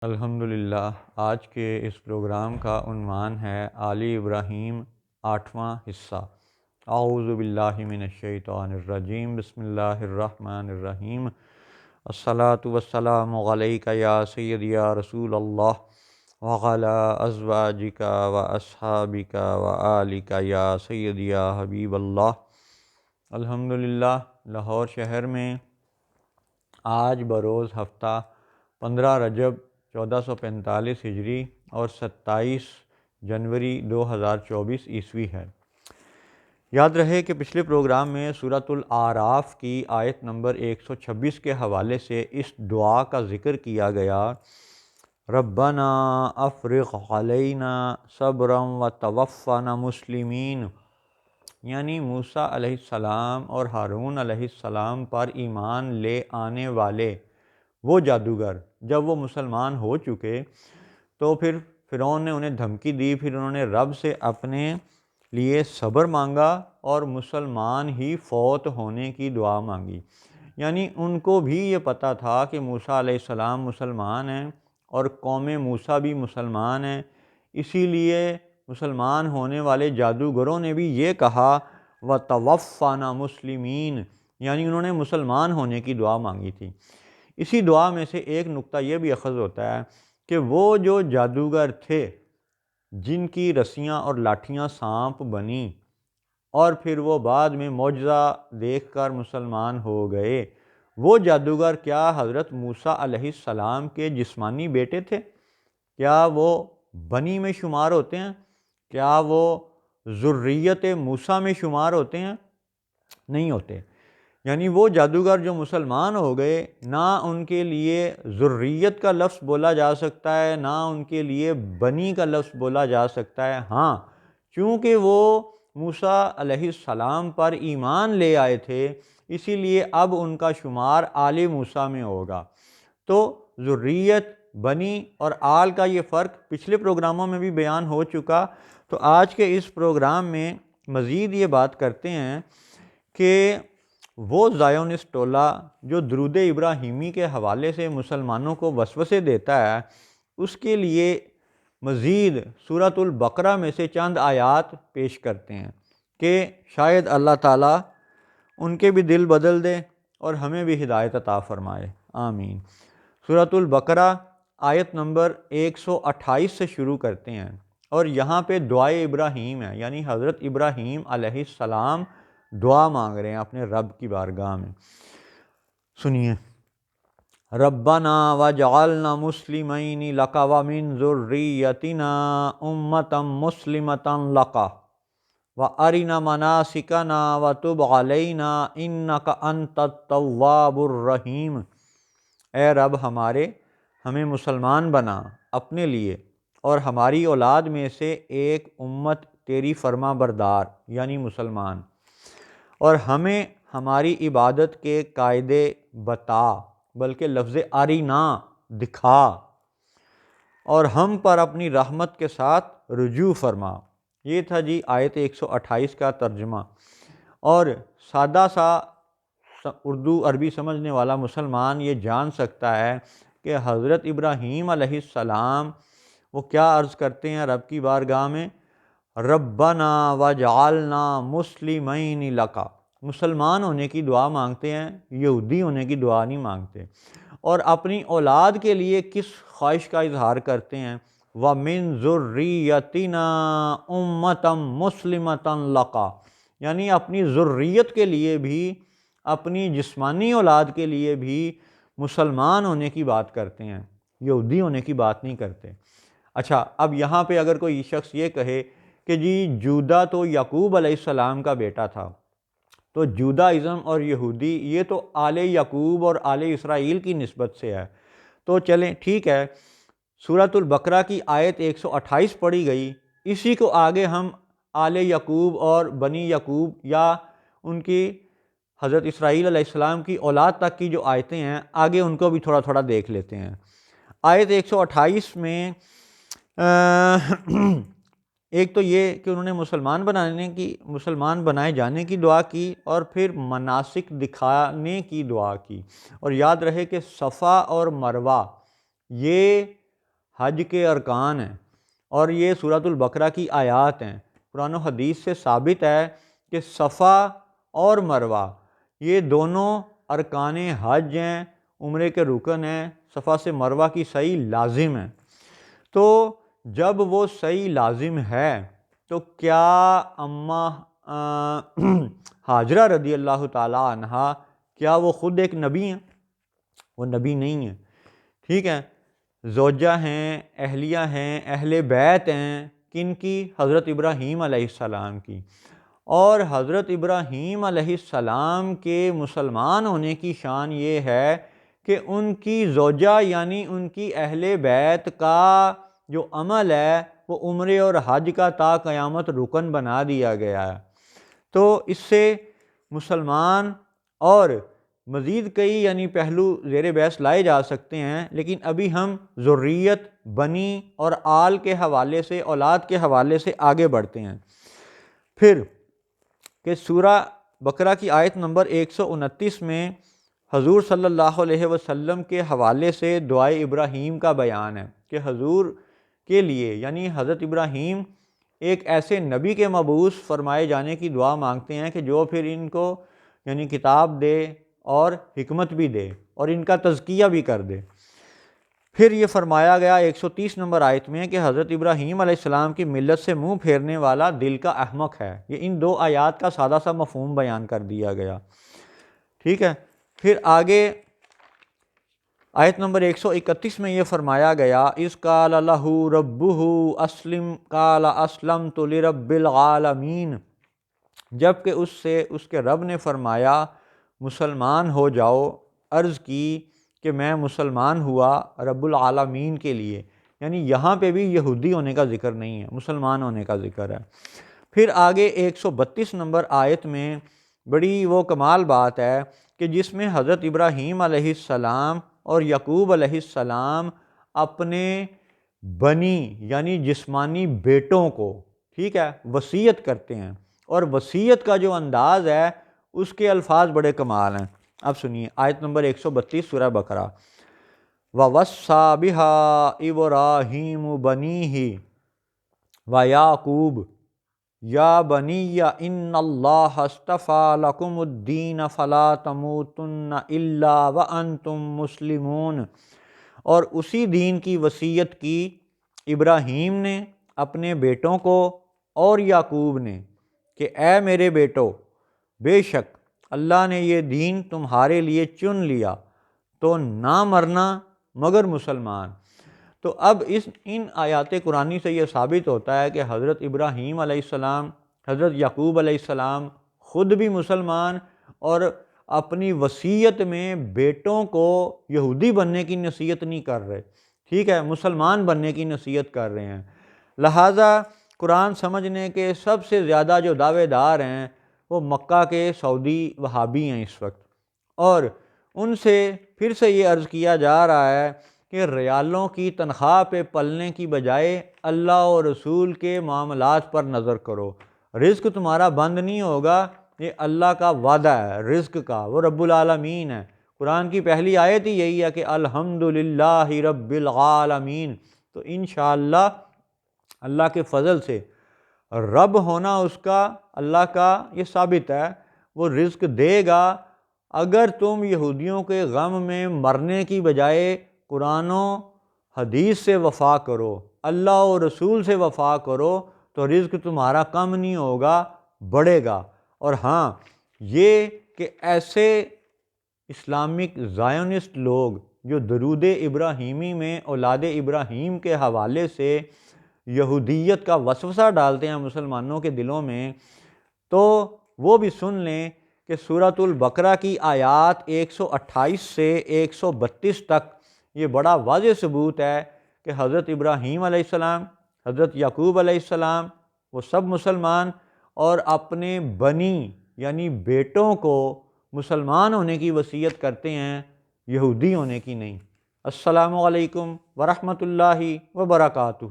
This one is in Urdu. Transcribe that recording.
الحمدللہ، آج کے اس پروگرام کا عنوان ہے آل ابراہیم 8واں حصہ۔ اعوذ باللہ من الشیطان الرجیم، بسم اللہ الرحمن الرحیم۔ الصلاۃ والسلام علیک یا سیدی یا رسول اللہ وعلی ازواجک و اصحابک و آلک یا سیدی یا حبیب اللہ۔ الحمدللہ، لاہور شہر میں آج بروز ہفتہ 15 رجب 1445 ہجری اور 27 جنوری 2024 عیسوی ہے۔ یاد رہے کہ پچھلے پروگرام میں سورۃ الاعراف کی آیت نمبر 126 کے حوالے سے اس دعا کا ذکر کیا گیا، ربنا افرغ علینا صبرا وتوفنا مسلمین، یعنی موسیٰ علیہ السلام اور ہارون علیہ السلام پر ایمان لے آنے والے وہ جادوگر جب وہ مسلمان ہو چکے تو پھر فرعون نے انہیں دھمکی دی، پھر انہوں نے رب سے اپنے لیے صبر مانگا اور مسلمان ہی فوت ہونے کی دعا مانگی۔ یعنی ان کو بھی یہ پتہ تھا کہ موسیٰ علیہ السلام مسلمان ہیں اور قوم موسیٰ بھی مسلمان ہیں، اسی لیے مسلمان ہونے والے جادوگروں نے بھی یہ کہا وَتَوَفَّنَا مُسْلِمِينَ، یعنی انہوں نے مسلمان ہونے کی دعا مانگی تھی۔ اسی دعا میں سے ایک نقطہ یہ بھی اخذ ہوتا ہے کہ وہ جو جادوگر تھے جن کی رسیاں اور لاٹھیاں سانپ بنیں اور پھر وہ بعد میں معجزہ دیکھ کر مسلمان ہو گئے، وہ جادوگر کیا حضرت موسیٰ علیہ السلام کے جسمانی بیٹے تھے؟ کیا وہ بنی میں شمار ہوتے ہیں؟ کیا وہ ذریت موسیٰ میں شمار ہوتے ہیں؟ نہیں ہوتے۔ یعنی وہ جادوگر جو مسلمان ہو گئے، نہ ان کے لیے ذریت کا لفظ بولا جا سکتا ہے، نہ ان کے لیے بنی کا لفظ بولا جا سکتا ہے۔ ہاں، چونکہ وہ موسیٰ علیہ السلام پر ایمان لے آئے تھے، اسی لیے اب ان کا شمار آل موسیٰ میں ہوگا۔ تو ذریت، بنی اور آل کا یہ فرق پچھلے پروگراموں میں بھی بیان ہو چکا، تو آج کے اس پروگرام میں مزید یہ بات کرتے ہیں کہ وہ زائونسٹ ٹولہ جو درود ابراہیمی کے حوالے سے مسلمانوں کو وسوسے دیتا ہے، اس کے لیے مزید سورۃ البقرہ میں سے چند آیات پیش کرتے ہیں کہ شاید اللہ تعالیٰ ان کے بھی دل بدل دے اور ہمیں بھی ہدایت عطا فرمائے، آمین۔ سورۃ البقرہ آیت نمبر 128 سے شروع کرتے ہیں، اور یہاں پہ دعائے ابراہیم ہے، یعنی حضرت ابراہیم علیہ السلام دعا مانگ رہے ہیں اپنے رب کی بارگاہ میں۔ سنیے، ربنا وجعلنا مسلمین لک ومن ذریتنا امۃ مسلمۃ لک وارنا مناسکنا وتب علینا انک انت التواب الرحیم۔ اے رب ہمارے، ہمیں مسلمان بنا اپنے لیے اور ہماری اولاد میں سے ایک امت تیری فرما بردار یعنی مسلمان، اور ہمیں ہماری عبادت کے قاعدے بتا، بلکہ لفظ ارینا دکھا، اور ہم پر اپنی رحمت کے ساتھ رجوع فرما۔ یہ تھا جی آیت 128 کا ترجمہ۔ اور سادہ سا اردو عربی سمجھنے والا مسلمان یہ جان سکتا ہے کہ حضرت ابراہیم علیہ السلام وہ کیا عرض کرتے ہیں رب کی بارگاہ میں، ربنا وجعلنا مسلمین لک، مسلمان ہونے کی دعا مانگتے ہیں، یہودی ہونے کی دعا نہیں مانگتے۔ اور اپنی اولاد کے لیے کس خواہش کا اظہار کرتے ہیں، وَمِن ذُرِّيَّتِنَا أُمَّةً مُسْلِمَةً لَكَ، یعنی اپنی ذریت کے لیے بھی، اپنی جسمانی اولاد کے لیے بھی مسلمان ہونے کی بات کرتے ہیں، یہودی ہونے کی بات نہیں کرتے۔ اچھا، اب یہاں پہ اگر کوئی شخص یہ کہے کہ جی جودہ تو یعقوب علیہ السلام کا بیٹا تھا، تو جودائزم اور یہودی یہ تو آل یعقوب اور آل اسرائیل کی نسبت سے ہے، تو چلیں ٹھیک ہے، سورۃ البقرہ کی آیت 128 پڑھی گئی، اسی کو آگے ہم آل یعقوب اور بنی یعقوب یا ان کی حضرت اسرائیل علیہ السلام کی اولاد تک کی جو آیتیں ہیں، آگے ان کو بھی تھوڑا تھوڑا دیکھ لیتے ہیں۔ آیت 128 میں ایک تو یہ کہ انہوں نے مسلمان بنائے جانے کی دعا کی، اور پھر مناسک دکھانے کی دعا کی۔ اور یاد رہے کہ صفا اور مروہ یہ حج کے ارکان ہیں، اور یہ سورۃ البقرہ کی آیات ہیں۔ قرآن و حدیث سے ثابت ہے کہ صفا اور مروہ یہ دونوں ارکان حج ہیں، عمرے کے رکن ہیں، صفا سے مروہ کی سعی لازم ہے۔ تو جب وہ سعی لازم ہے تو کیا اماں ہاجرہ رضی اللہ تعالیٰ عنہا کیا وہ خود ایک نبی ہیں؟ وہ نبی نہیں ہیں، ٹھیک ہے۔ زوجہ ہیں، اہلیہ ہیں، اہل بیت ہیں، کن کی؟ حضرت ابراہیم علیہ السلام کی۔ اور حضرت ابراہیم علیہ السلام کے مسلمان ہونے کی شان یہ ہے کہ ان کی زوجہ یعنی ان کی اہل بیت کا جو عمل ہے وہ عمرے اور حج کا تا قیامت رکن بنا دیا گیا ہے۔ تو اس سے مسلمان اور مزید کئی یعنی پہلو زیر بحث لائے جا سکتے ہیں، لیکن ابھی ہم ذریت، بنی اور آل کے حوالے سے، اولاد کے حوالے سے آگے بڑھتے ہیں۔ پھر کہ سورہ بقرہ کی آیت نمبر 129 میں حضور صلی اللہ علیہ وسلم کے حوالے سے دعائے ابراہیم کا بیان ہے کہ حضور کے لیے یعنی حضرت ابراہیم ایک ایسے نبی کے مبعوث فرمائے جانے کی دعا مانگتے ہیں کہ جو پھر ان کو یعنی کتاب دے اور حکمت بھی دے اور ان کا تزکیہ بھی کر دے۔ پھر یہ فرمایا گیا 130 نمبر آیت میں کہ حضرت ابراہیم علیہ السلام کی ملت سے منہ پھیرنے والا دل کا احمق ہے۔ یہ ان دو آیات کا سادہ سا مفہوم بیان کر دیا گیا، ٹھیک ہے۔ پھر آگے آیت نمبر 131 میں یہ فرمایا گیا اذ قال لہ ربہ اسلم قال اسلمت لرب العالمین، جب کہ اس کے رب نے فرمایا مسلمان ہو جاؤ، عرض کی کہ میں مسلمان ہوا رب العالمین کے لیے، یعنی یہاں پہ بھی یہودی ہونے کا ذکر نہیں ہے، مسلمان ہونے کا ذکر ہے۔ پھر آگے 132 نمبر آیت میں بڑی وہ کمال بات ہے کہ جس میں حضرت ابراہیم علیہ السلام اور یعقوب علیہ السلام اپنے بنی یعنی جسمانی بیٹوں کو، ٹھیک ہے، وصیت کرتے ہیں، اور وصیت کا جو انداز ہے اس کے الفاظ بڑے کمال ہیں۔ اب سنیے آیت نمبر 132 سورہ بقرہ، وَوَصَّىٰ بِهَا إِبْرَاهِيمُ بَنِيهِ وَيَعْقُوبُ یا بنی ان اللہ اصطفیٰ لکم الدین فلا تموتن الا وانتم مسلمون، اور اسی دین کی وصیت کی ابراہیم نے اپنے بیٹوں کو اور یعقوب نے کہ اے میرے بیٹو، بے شک اللہ نے یہ دین تمہارے لیے چن لیا تو نہ مرنا مگر مسلمان۔ تو اب ان آیات قرآنی سے یہ ثابت ہوتا ہے کہ حضرت ابراہیم علیہ السلام، حضرت یعقوب علیہ السلام خود بھی مسلمان اور اپنی وصیت میں بیٹوں کو یہودی بننے کی نصیحت نہیں کر رہے، ٹھیک ہے، مسلمان بننے کی نصیحت کر رہے ہیں۔ لہٰذا قرآن سمجھنے کے سب سے زیادہ جو دعوے دار ہیں وہ مکہ کے سعودی وہابی ہیں اس وقت، اور ان سے پھر سے یہ عرض کیا جا رہا ہے کہ ریالوں کی تنخواہ پہ پلنے کی بجائے اللہ اور رسول کے معاملات پر نظر کرو، رزق تمہارا بند نہیں ہوگا، یہ اللہ کا وعدہ ہے رزق کا، وہ رب العالمین ہے۔ قرآن کی پہلی آیت ہی یہی ہے کہ الحمدللہ رب العالمین۔ تو انشاءاللہ اللہ کے فضل سے رب ہونا اس کا، اللہ کا، یہ ثابت ہے، وہ رزق دے گا اگر تم یہودیوں کے غم میں مرنے کی بجائے قرآن و حدیث سے وفا کرو، اللہ و رسول سے وفا کرو، تو رزق تمہارا کم نہیں ہوگا، بڑھے گا۔ اور ہاں یہ کہ ایسے اسلامک زائونسٹ لوگ جو درود ابراہیمی میں اولاد ابراہیم کے حوالے سے یہودیت کا وسوسہ ڈالتے ہیں مسلمانوں کے دلوں میں، تو وہ بھی سن لیں کہ سورۃ البقرہ کی آیات 128 سے 132 تک یہ بڑا واضح ثبوت ہے کہ حضرت ابراہیم علیہ السلام، حضرت یعقوب علیہ السلام وہ سب مسلمان اور اپنے بنی یعنی بیٹوں کو مسلمان ہونے کی وصیت کرتے ہیں، یہودی ہونے کی نہیں۔ السلام علیکم ورحمۃ اللہ وبرکاتہ۔